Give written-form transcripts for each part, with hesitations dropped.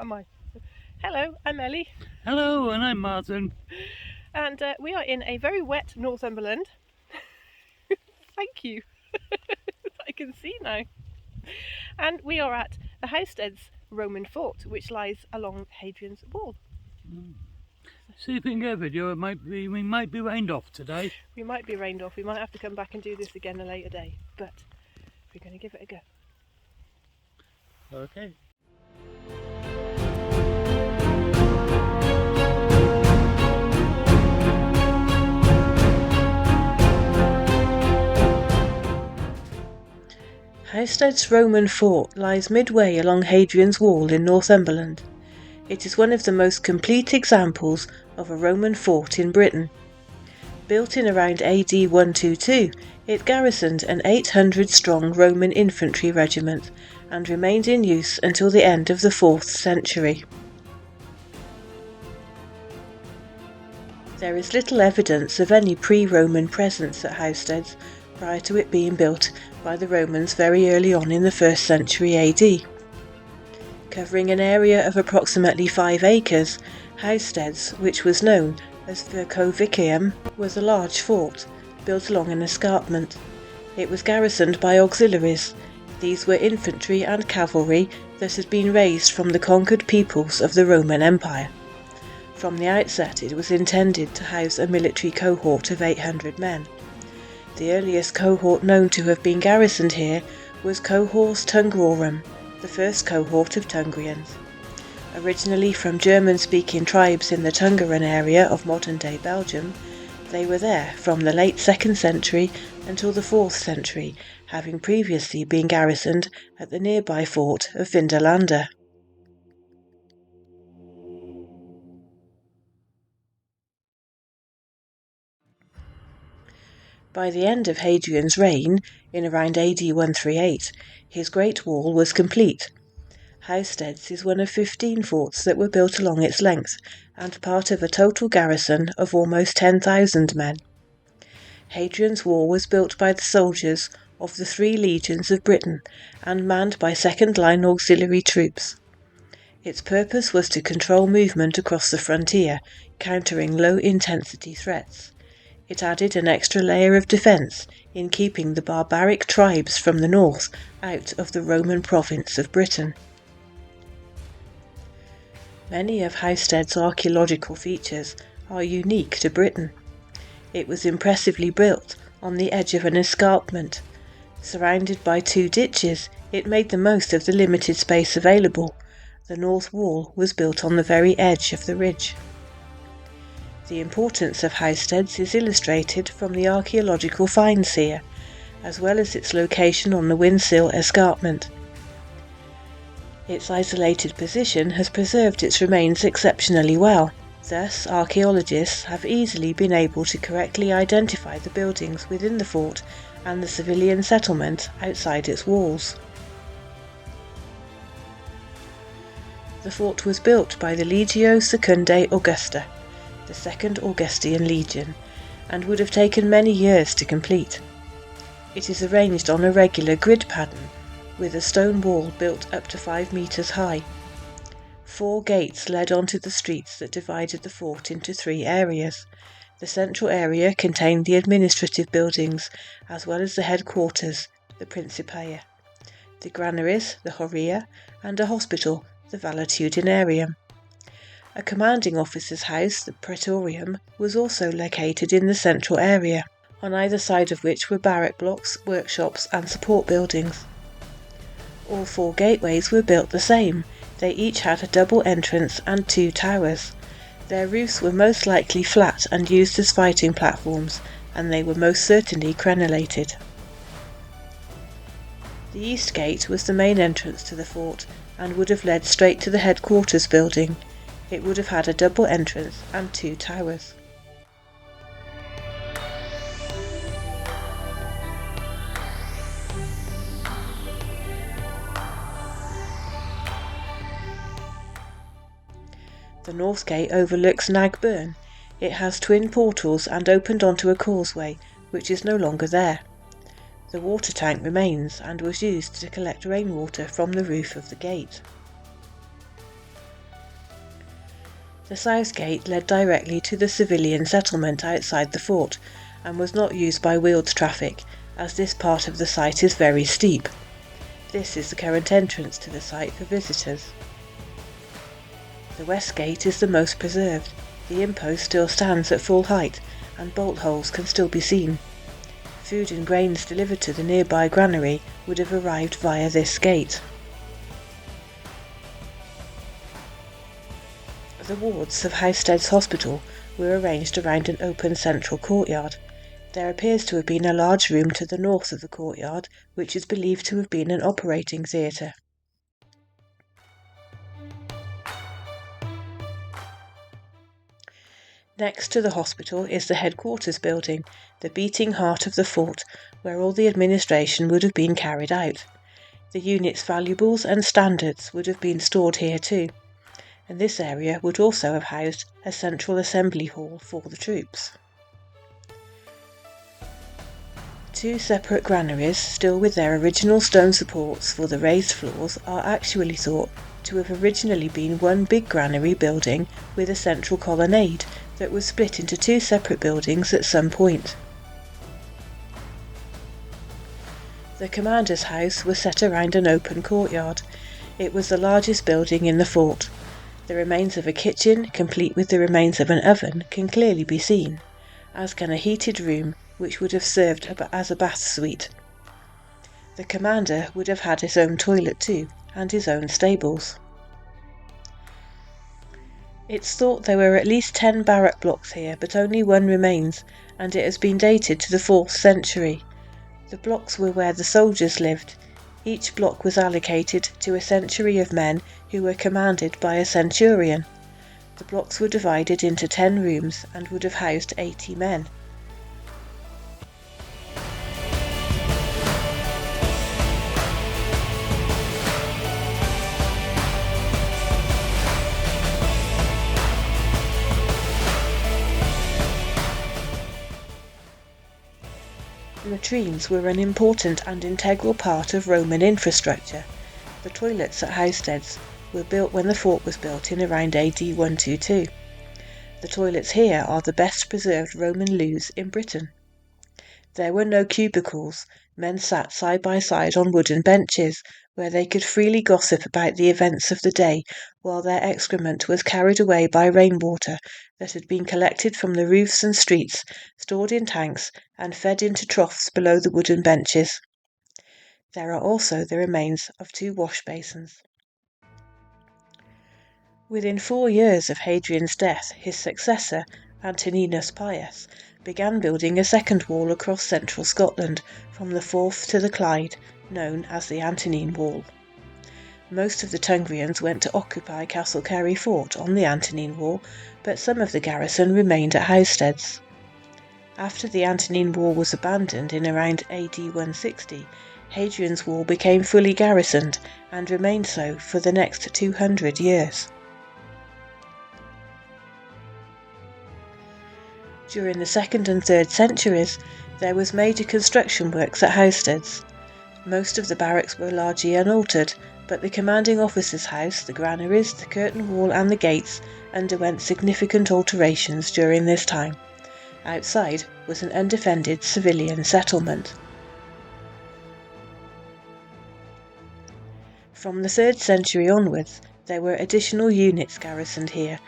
am I? Hello, I'm Ellie, Hello, and I'm Martin. and we are in a very wet Northumberland. Thank you. I can see now. And we are at the Housesteads Roman fort, which lies along Hadrian's wall. See if we can get a video. We might be rained off today. We might be rained off. We might have to come back and do this again a later day, but we're going to give it a go. Okay. Housesteads Roman fort lies midway along Hadrian's wall in Northumberland. It is one of the most complete examples of a Roman fort in Britain. Built in around AD 122, it garrisoned an 800-strong Roman infantry regiment and remained in use until the end of the 4th century. There is little evidence of any pre-Roman presence at Housesteads prior to it being built by the Romans very early on in the 1st century AD. Covering an area of approximately 5 acres, Housesteads, which was known as the Covicium, was a large fort built along an escarpment. It was garrisoned by auxiliaries. These were infantry and cavalry that had been raised from the conquered peoples of the Roman Empire. From the outset, it was intended to house a military cohort of 800 men. The earliest cohort known to have been garrisoned here was Cohors Tungrorum, the first cohort of Tungrians. Originally from German-speaking tribes in the Tungaren area of modern-day Belgium, they were there from the late 2nd century until the 4th century, having previously been garrisoned at the nearby fort of Vindolanda. By the end of Hadrian's reign, in around AD 138, his Great Wall was complete. Housesteads is one of 15 forts that were built along its length, and part of a total garrison of almost 10,000 men. Hadrian's Wall was built by the soldiers of the 3 legions of Britain and manned by second-line auxiliary troops. Its purpose was to control movement across the frontier, countering low-intensity threats. It added an extra layer of defence in keeping the barbaric tribes from the north out of the Roman province of Britain. Many of Housesteads' archaeological features are unique to Britain. It was impressively built on the edge of an escarpment. Surrounded by 2 ditches, it made the most of the limited space available. The north wall was built on the very edge of the ridge. The importance of Housesteads is illustrated from the archaeological finds here, as well as its location on the Windsill escarpment. Its isolated position has preserved its remains exceptionally well. Thus, archaeologists have easily been able to correctly identify the buildings within the fort and the civilian settlement outside its walls. The fort was built by the Legio Secundae Augusta, the 2nd Augustan Legion, and would have taken many years to complete. It is arranged on a regular grid pattern, with a stone wall built up to 5 metres high. 4 gates led onto the streets that divided the fort into 3 areas. The central area contained the administrative buildings, as well as the headquarters, the Principia, the granaries, the Horia, and a hospital, the Valetudinarium. A commanding officer's house, the Praetorium, was also located in the central area, on either side of which were barrack blocks, workshops, and support buildings. All 4 gateways were built the same. They each had a double entrance and 2 towers. Their roofs were most likely flat and used as fighting platforms, and they were most certainly crenellated. The east gate was the main entrance to the fort and would have led straight to the headquarters building. It would have had a double entrance and 2 towers. The north gate overlooks Nag Burn. It has twin portals and opened onto a causeway, which is no longer there. The water tank remains and was used to collect rainwater from the roof of the gate. The south gate led directly to the civilian settlement outside the fort and was not used by wheeled traffic, as this part of the site is very steep. This is the current entrance to the site for visitors. The west gate is the most preserved. The impost still stands at full height and bolt holes can still be seen. Food and grains delivered to the nearby granary would have arrived via this gate. The wards of Housesteads Hospital were arranged around an open central courtyard. There appears to have been a large room to the north of the courtyard, which is believed to have been an operating theatre. Next to the hospital is the headquarters building, the beating heart of the fort, where all the administration would have been carried out. The unit's valuables and standards would have been stored here too, and this area would also have housed a central assembly hall for the troops. Two separate granaries, still with their original stone supports for the raised floors, are actually thought to have originally been one big granary building with a central colonnade that was split into two separate buildings at some point. The commander's house was set around an open courtyard. It was the largest building in the fort. The remains of a kitchen, complete with the remains of an oven, can clearly be seen, as can a heated room which would have served as a bath suite. The commander would have had his own toilet too, and his own stables. It's thought there were at least 10 barrack blocks here, but only one remains, and it has been dated to the 4th century. The blocks were where the soldiers lived. Each block was allocated to a century of men who were commanded by a centurion. The blocks were divided into 10 rooms and would have housed 80 men. Latrines were an important and integral part of Roman infrastructure. The toilets at Housesteads were built when the fort was built in around AD 122. The toilets here are the best preserved Roman loos in Britain. There were no cubicles. Men sat side by side on wooden benches, where they could freely gossip about the events of the day, while their excrement was carried away by rainwater that had been collected from the roofs and streets, stored in tanks, and fed into troughs below the wooden benches. There are also the remains of 2 wash basins. Within 4 years of Hadrian's death, his successor, Antoninus Pius, began building a second wall across central Scotland, from the Forth to the Clyde, known as the Antonine Wall. Most of the Tungrians went to occupy Castle Carey Fort on the Antonine Wall, but some of the garrison remained at Housesteads. After the Antonine Wall was abandoned in around AD 160, Hadrian's Wall became fully garrisoned and remained so for the next 200 years. During the 2nd and 3rd centuries, there was major construction works at Housesteads. Most of the barracks were largely unaltered, but the commanding officer's house, the granaries, the curtain wall and the gates underwent significant alterations during this time. Outside was an undefended civilian settlement. From the 3rd century onwards, there were additional units garrisoned here.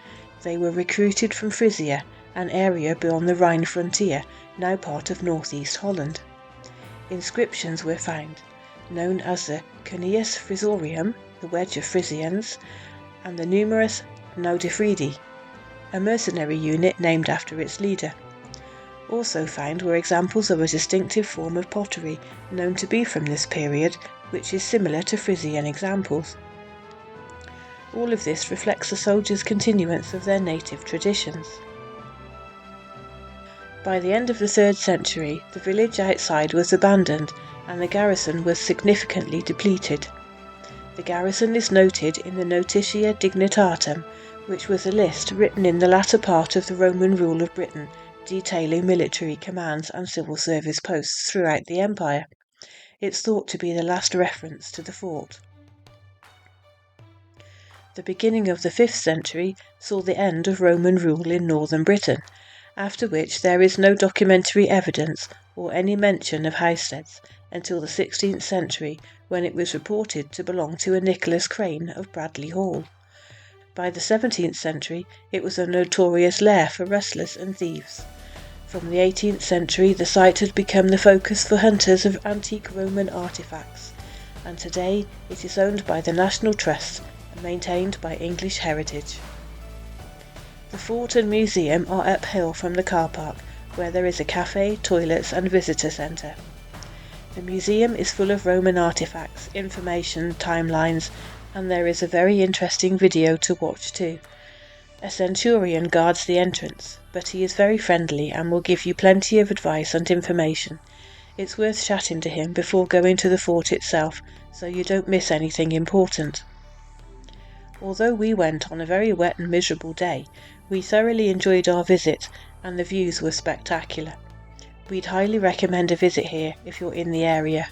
They were recruited from Frisia, an area beyond the Rhine frontier, now part of northeast Holland. Inscriptions were found, known as the Cunius Frisorium, the Wedge of Frisians, and the numerous Naudifridi, a mercenary unit named after its leader. Also found were examples of a distinctive form of pottery known to be from this period, which is similar to Frisian examples. All of this reflects the soldiers' continuance of their native traditions. By the end of the 3rd century, the village outside was abandoned and the garrison was significantly depleted. The garrison is noted in the Notitia Dignitatum, which was a list written in the latter part of the Roman rule of Britain, detailing military commands and civil service posts throughout the empire. It's thought to be the last reference to the fort. The beginning of the 5th century saw the end of Roman rule in northern Britain, after which there is no documentary evidence or any mention of Housesteads until the 16th century, when it was reported to belong to a Nicholas Crane of Bradley Hall. By the 17th century it was a notorious lair for rustlers and thieves. From the 18th century the site had become the focus for hunters of antique Roman artefacts, and today it is owned by the National Trust and maintained by English Heritage. The fort and museum are uphill from the car park, where there is a cafe, toilets and visitor centre. The museum is full of Roman artefacts, information, timelines, and there is a very interesting video to watch too. A centurion guards the entrance, but he is very friendly and will give you plenty of advice and information. It's worth chatting to him before going to the fort itself, so you don't miss anything important. Although we went on a very wet and miserable day, we thoroughly enjoyed our visit and the views were spectacular. We'd highly recommend a visit here if you're in the area.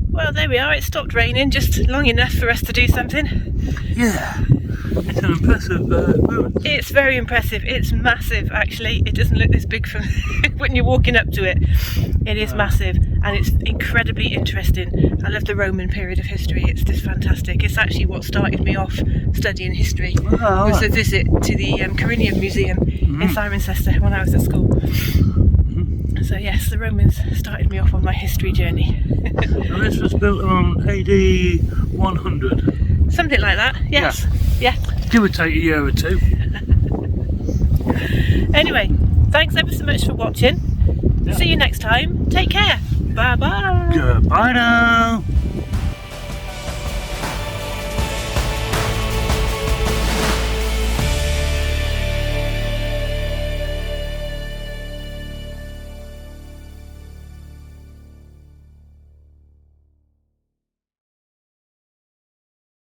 Well, there we are. It stopped raining just long enough for us to do something. Yeah, it's an impressive ruin. It's very impressive. It's massive, actually. It doesn't look this big from when you're walking up to it. It is massive, and it's incredibly interesting. I love the Roman period of history. It's just fantastic. It's actually what started me off studying history. Was a visit to the Corinium Museum in Cirencester when I was at school. So yes, the Romans started me off on my history journey. And this was built around AD 100. Something like that, yes. Yeah. Give or take a year or two. Anyway, thanks ever so much for watching. See you next time. Take care. Bye bye. Goodbye now.